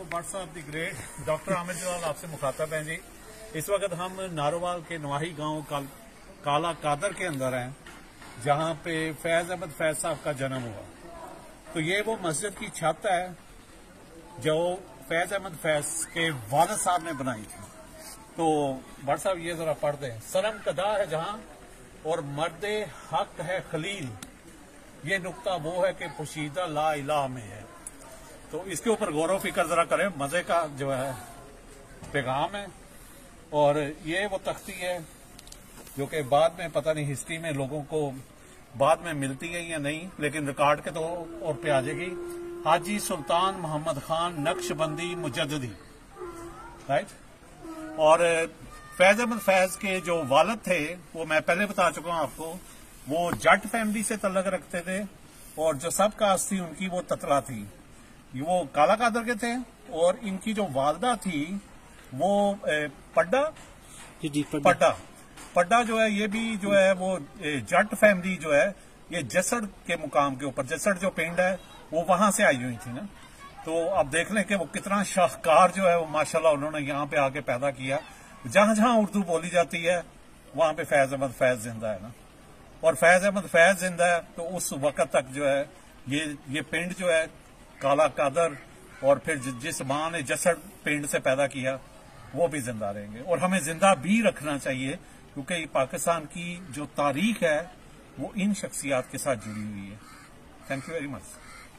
WhatsApp the great doctor Aamir Jalal आपसे मुखातब हैं जी। इस वक्त हम नारोवाल के नवाही गांव काला कादर के अंदर हैं, जहां पे फैज अहमद फैज साहब का जन्म हुआ। तो ये वो मस्जिद की छत है जो फैज अहमद फैज के वालिद साहब ने बनाई थी। तो भट्ट साहब ये जरा पढ़ दें। सरम कदा है जहां और मर्दे हक है खलील, ये नुक्ता वो है कि पोशीदा ला इलाह में है। तो इसके ऊपर गौर फिक्र जरा करें, मजे का जो है पैगाम है। और ये वो तख्ती है जो कि बाद में पता नहीं हिस्ट्री में लोगों को बाद में मिलती है या नहीं, लेकिन रिकॉर्ड के तौर पे आ जाएगी। हाजी सुल्तान मोहम्मद खान नक्शबंदी मुजद्दिदी, राइट। और फैज अहमद फैज के जो वालिद थे वो मैं पहले बता चुका हूं आपको, वो जट फैमिली से तल्लक रखते थे और जो सब कास्ट थी उनकी वो ततला थी। वो काला कादर के थे और इनकी जो वालदा थी वो पड्डा जो है, ये भी जो है वो जट फैमिली जो है ये जसड़ के मुकाम के ऊपर, जसड़ जो पिंड है वो वहां से आई हुई थी ना। तो अब देख लें कि वो कितना शाहकार जो है वो माशाल्लाह उन्होंने यहाँ पे आके पैदा किया। जहां जहां उर्दू बोली जाती है वहां पे फैज अहमद फैज जिंदा है ना। और फैज अहमद फैज जिंदा है तो उस वक्त तक जो है ये पिंड जो है काला कादर और फिर जिस मां ने जसड़ पिंड से पैदा किया वो भी जिंदा रहेंगे। और हमें जिंदा भी रखना चाहिए क्योंकि पाकिस्तान की जो तारीख है वो इन शख्सियात के साथ जुड़ी हुई है। Thank you very much.